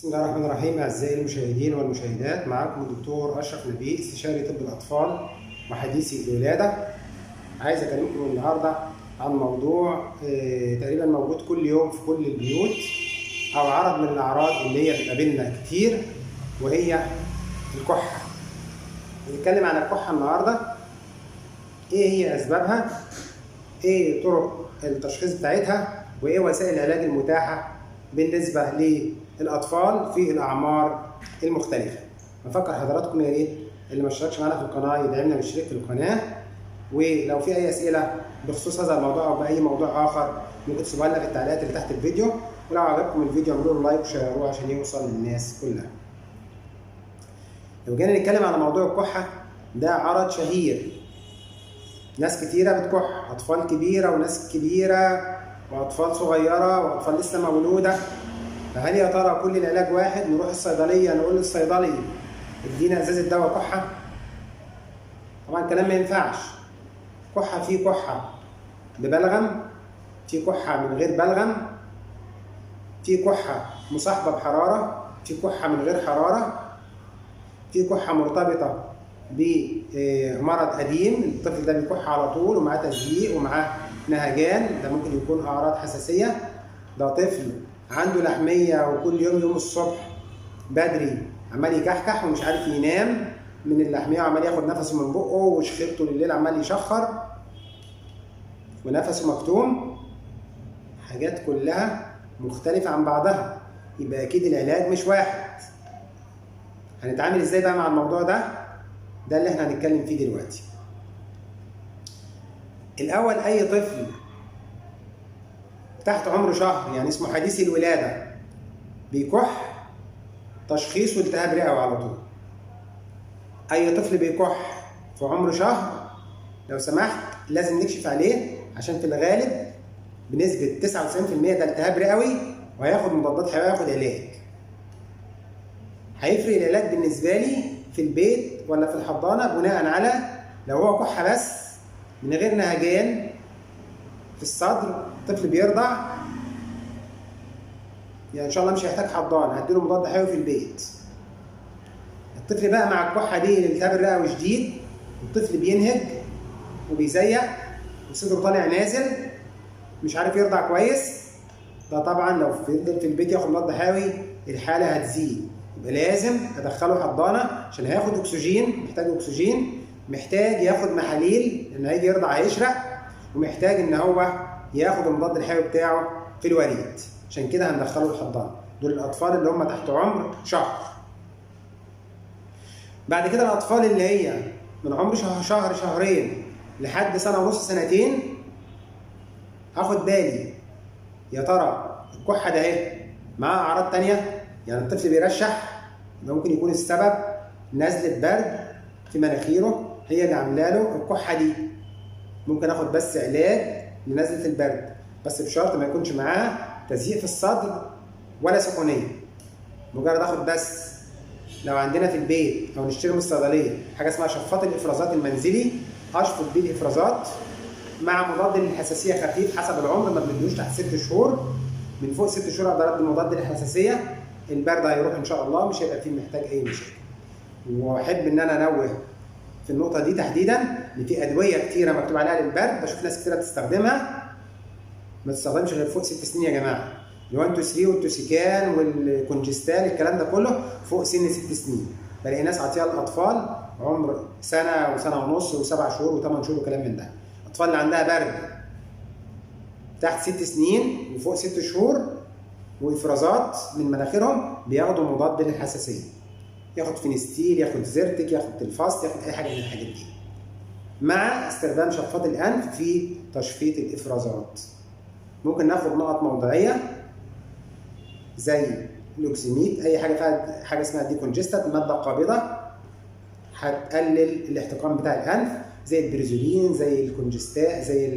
بسم الله الرحمن الرحيم. أعزائي المشاهدين والمشاهدات، معكم الدكتور أشرف نبيه، استشاري طب الأطفال وحديثي الولادة. عايز أكلمكم النهاردة عن موضوع تقريبا موجود كل يوم في كل البيوت، أو عرض من الأعراض اللي هي بتقابلنا كتير، وهي الكحة. هنتكلم عن الكحة النهاردة، إيه هي أسبابها، إيه طرق التشخيص بتاعتها، وإيه وسائل العلاج المتاحة بالنسبة للأطفال في الأعمار المختلفة. بفكر حضراتكم يا ريت اللي ما اشتركش معانا في القناة يدعمنا بالاشتراك في القناة، ولو في أي أسئلة بخصوص هذا الموضوع أو بأي موضوع آخر ممكن تسيبوها لنا في التعليقات اللي تحت الفيديو، ولو عجبكم الفيديو اعملوا له لايك وشيروه عشان يوصل للناس كلها. لو جينا نتكلم على موضوع الكحة، ده عرض شهير، ناس كتيرة بتكح، أطفال كبيرة وناس كبيرة وأطفال صغيرة وأطفال لسه مولودة. فهل يا ترى كل العلاج واحد؟ نروح الصيدلية نقول للصيدلي ادينا ازازة دواء كحة؟ طبعا الكلام ما ينفعش. كحة، في كحة ببلغم، في كحة من غير بلغم، في كحة مصاحبة بحرارة، في كحة من غير حرارة، في كحة مرتبطة بمرض قديم، الطفل ده بيكح على طول ومعاه تزييق ومعاه نهجان، ده ممكن يكون أعراض حساسية. ده طفل عنده لحمية وكل يوم الصبح بدري عمال يكحكح ومش عارف ينام من اللحمية، وعمال ياخد نفسه من بقه وشخيرته الليل عمال يشخر ونفسه مكتوم. حاجات كلها مختلفة عن بعضها، يبقى أكيد العلاج مش واحد. هنتعامل ازاي بقى مع الموضوع ده؟ ده اللي احنا هنتكلم فيه دلوقتي. الأول، أي طفل تحت عمر شهر، يعني اسمه حديث الولادة، بيكح، تشخيصه التهاب رئوي على طول. أي طفل بيكح في عمر شهر لو سمحت لازم نكشف عليه، عشان في الغالب بنسبة 99% ده التهاب رئوي، وهياخد مضادات حيوية وياخد علاج. هيفرق العلاج بالنسبة لي في البيت ولا في الحضانة بناء على لو هو كحة بس من غير نهجان في الصدر، الطفل بيرضع، يعني ان شاء الله مش هيحتاج حضانه، هديله مضاد حيوي في البيت. الطفل بقى مع الكحه دي الالتهاب الرئوي شديد، الطفل بينهج وبيزيق وصدره طالع نازل، مش عارف يرضع كويس، ده طبعا لو فضل في البيت ياخد مضاد حيوي الحاله هتزيد، يبقى لازم ادخله حضانه عشان هياخد اكسجين، محتاج اكسجين، محتاج ياخد محاليل لان هيجي يرضع هيشرق، ومحتاج ان هو ياخد المضاد الحيوي بتاعه في الوريد. عشان كده هندخله الحضانه. دول الاطفال اللي هم تحت عمر شهر. بعد كده الاطفال اللي هي من عمر شهر شهرين لحد سنه ونص سنتين، هاخد بالي يا ترى الكحه ده اهي معاها اعراض تانيه، يعني الطفل بيرشح، ده ممكن يكون السبب نزله برد في مناخيره هي اللي عامله له الكحه دي. ممكن اخد بس علاج لنزله البرد، بس بشرط ما يكونش معاه تزييق في الصدر ولا سخونيه. مجرد اخد بس، لو عندنا في البيت او نشتري من الصيدليه حاجه اسمها شفاط الافرازات المنزلي، اشفط بيه الافرازات مع مضاد للحساسيه خفيف حسب العمر، ما بندوش تحت 6 شهور، من فوق 6 شهور اقدر ادي مضاد للحساسيه، البرد هيروح ان شاء الله، مش هيبقى فيه محتاج اي مشاكل. واحب ان انا انوه في النقطه دي تحديدا ان في ادويه كتيره مكتوب عليها للبرد، بشوف ناس كتيره بتستخدمها، ما تستخدمش غير فوق 6 سنين يا جماعه. ال123 والتوسيكان والكونجستال الكلام ده كله فوق سن 6 سنين. بلاقي ناس عاطيها للاطفال عمر سنه وسنه ونص و7 شهور و8 شهور وكلام من ده. الاطفال اللي عندها برد تحت 6 سنين وفوق 6 شهور وافرازات من مناخيرهم بياخدوا مضاد للحساسيه، ياخد فينستيل، ياخد زيرتك، ياخد تلفاست، ياخد اي حاجه من الحاجات دي، مع استخدام شفاط الانف في تشفيط الافرازات. ممكن ناخد نقط موضعيه زي الاوكسيميت، اي حاجه فيها حاجه اسمها ديكونجستات، ماده قابضه هتقلل الاحتقان بتاع الانف، زي البريزولين، زي الكونجستا، زي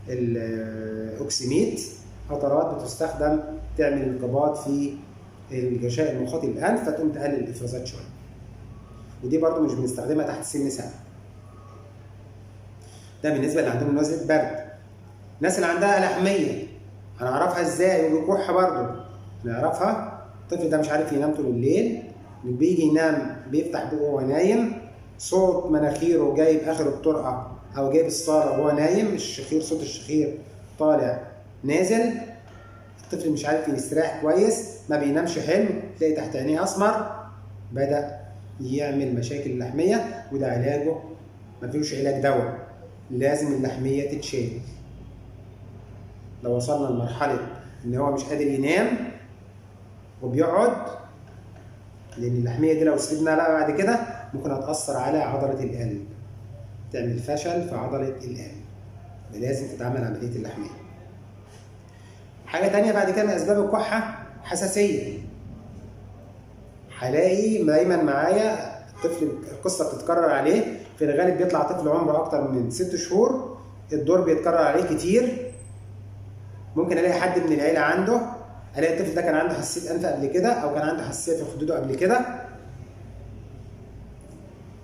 الاوكسيميت، قطرات بتستخدم تعمل انقباض في الغشاء المخاطي للانف، فتقوم تقلل الافرازات شويه. ودي برضو مش بنستخدمها تحت سن سنه. ده بالنسبه اللي عندهم نزله برد. الناس اللي عندها لحميه هنعرفها ازاي؟ وبيكح برضو نعرفها الطفل ده مش عارف ينام طول الليل، بيجي ينام بيفتح بقه وهو نايم، صوت مناخيره جايب اخر الطرقه او جايب الصاله وهو نايم، الشخير صوت الشخير طالع نازل. الطفل مش عارف يستريح كويس، ما بينامش حلو، تلاقي تحت عينيه اسمر، بدأ يعمل مشاكل لحميه، وده علاجه ما فيهوش علاج دواء، لازم اللحميه تتشال. لو وصلنا لمرحله ان هو مش قادر ينام وبيقعد، لان اللحميه دي لو سيبنا لها بعد كده ممكن هتاثر على عضله القلب، تعمل فشل في عضله القلب، لازم تتعمل عمليه اللحميه. حاجه تانية بعد كده من اسباب الكحه حساسيه. هلاقي دايما معايا الطفل القصه بتتكرر عليه، في الغالب بيطلع طفل عمره اكتر من 6 شهور، الدور بيتكرر عليه كتير. ممكن الاقي حد من العيله عنده، الاقي الطفل ده كان عنده حساسيه انف قبل كده، او كان عنده حساسيه في خدوده قبل كده.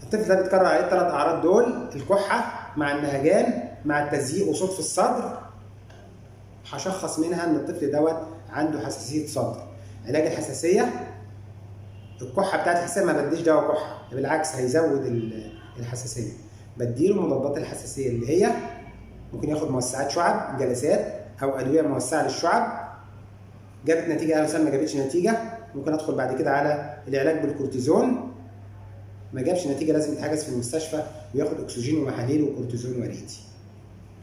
الطفل ده بيتكرر عليه الثلاث اعراض دول، الكحه مع النهجان مع التزييق وصوت في الصدر. هشخص منها ان الطفل دوت عنده حساسيه صدر. علاج الحساسيه، الكحه بتاعت الحساسيه ما بديش دواء كحه، بالعكس هيزود الحساسيه. بديله مضادات الحساسيه اللي هي ممكن ياخد موسعات شعب، جلسات، او ادويه موسعه للشعب. جابت نتيجه اهلا وسهلا، ما جابتش نتيجه ممكن ادخل بعد كده على العلاج بالكورتيزون. ما جابش نتيجه لازم يتحجز في المستشفى وياخد اكسجين ومحاليل وكورتيزون وريدي.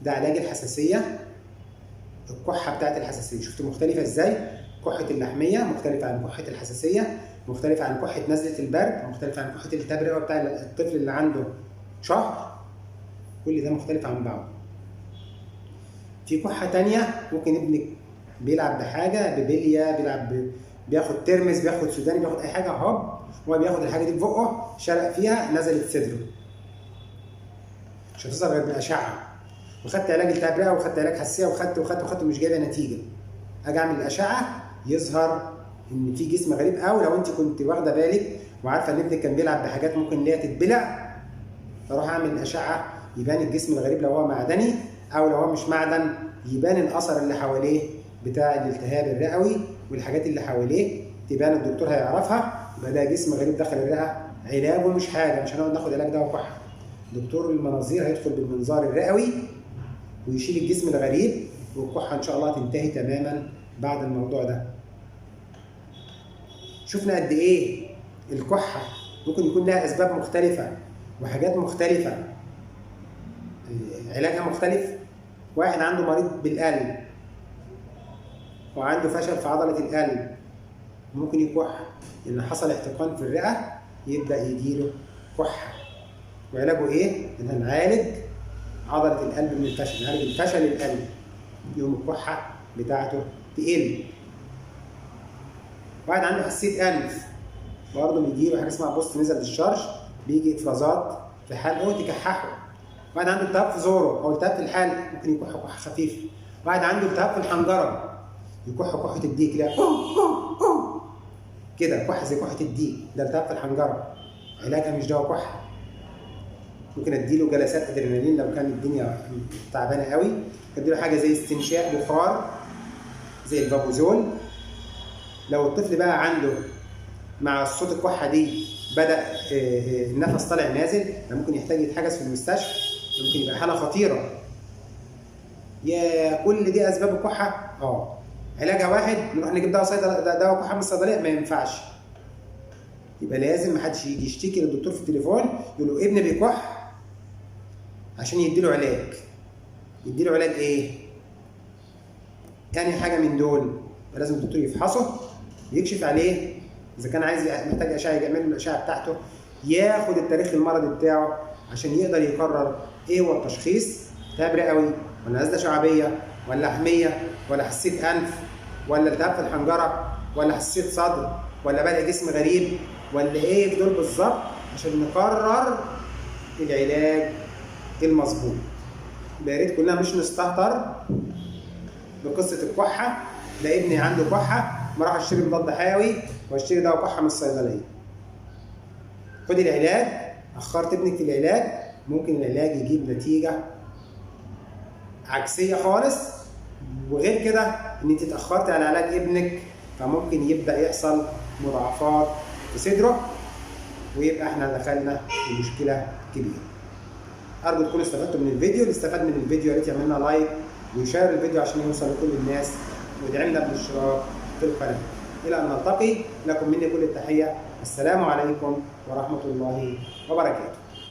ده علاج الحساسيه. الكحه بتاعت الحساسيه شفت مختلفه ازاي؟ كحه اللحميه مختلفه عن كحه الحساسيه، مختلفه عن كحه نزله البرد، مختلفه عن كحه التبرئه بتاع الطفل اللي عنده شهر. كل ده مختلف عن بعضه. في كحه تانية ممكن ابنك بيلعب بحاجه، ببليه، بياخد ترمس، بياخد سوداني، بياخد اي حاجه، هوب هو بياخد الحاجه دي ببقه، شرق فيها، نزلت صدره. مش هتظهر غير بالاشعه. وخدت علاج التبرئه وخدت علاج حساسيه وخدت ومش جايبه نتيجه. اجي اعمل الاشعه يظهر ان في جسم غريب، او لو انت كنت واخده بالك وعارفه ان ابنك كان بيلعب بحاجات ممكن ان هي تتبلع، فاروح اعمل الاشعه يبان الجسم الغريب لو هو معدني، او لو هو مش معدن يبان الاثر اللي حواليه بتاع الالتهاب الرئوي والحاجات اللي حواليه تبان، الدكتور هيعرفها، يبقى ده جسم غريب دخل الرئه. علاجه مش حاجه، مش هنقعد ناخد علاج دواء كحه. دكتور المناظير هيدخل بالمنظار الرئوي ويشيل الجسم الغريب، والكحه ان شاء الله تنتهي تماما بعد الموضوع ده. شفنا قد ايه الكحه ممكن يكون لها اسباب مختلفه وحاجات مختلفه، علاجها مختلف. واحد عنده مريض بالقلب وعنده فشل في عضله القلب، ممكن يكح لان حصل احتقان في الرئه، يبدا يجيله كحه. وعلاجه ايه؟ ان نعالج عضله القلب من الفشل، نعالج الفشل القلب، يوم الكحه بتاعته تقل. واحد عنده حساسيه انف برضه بيجيله حاجه اسمها بوست نزل ديشارج، بيجي افرازات في حلقه تكححه. واحد عنده التهاب في زوره او التهاب في الحلق، ممكن يكح كحه خفيفه. واحد عنده التهاب في الحنجره يكح كحه الديك، كده كحه زي كحه الديك، ده التهاب في الحنجره. علاجها مش دواء كحه. ممكن اديله جلسات ادرينالين لو كان الدنيا تعبانه قوي، اديله حاجه زي استنشاق بخار زي البابوزول. لو الطفل بقى عنده مع صوت الكحه دي بدا النفس طالع نازل، ممكن يحتاج يتحجز في المستشفى، ممكن يبقى حاله خطيره. يا كل دي اسباب الكحه. علاجها واحد، نروح نجيب دواء صيدله، دواء كحه من الصيدليه، ما ينفعش. يبقى لازم محدش يجي يشتكي للدكتور في التليفون يقول له ابني بيكح عشان يديله علاج. يديله علاج ايه؟ يعني حاجه من دول، لازم الدكتور يفحصه ويكشف عليه، اذا كان عايز محتاج اشعه يعمل له الاشعه بتاعته، ياخد التاريخ المرضي بتاعه عشان يقدر يقرر ايه هو التشخيص، التهاب رئوي ولا نزله شعبيه ولا لحميه ولا حساسيه انف ولا التهاب في الحنجره ولا حساسيه صدر ولا بلع جسم غريب ولا ايه دول بالظبط، عشان نقرر العلاج المظبوط. يا ريت كلنا مش نستهتر بقصه الكحه، ده ابني عنده كحه ما راح اشتري مضاد حيوي واشتري دواء كحه من الصيدليه. خد العلاج، اخرت ابنك في العلاج ممكن العلاج يجيب نتيجه عكسيه خالص. وغير كده ان انت اتاخرت على علاج ابنك فممكن يبدأ يحصل مضاعفات في صدره، ويبقى احنا دخلنا في مشكلة كبيرة. أرجو تكونوا استفدتوا من الفيديو. اللي استفاد من الفيديو يا ريت يعمل لنا لايك ويشير الفيديو عشان يوصل لكل الناس، ويدعمنا بالاشتراك في القناة. إلى أن نلتقي، لكم مني كل التحية. السلام عليكم ورحمة الله وبركاته.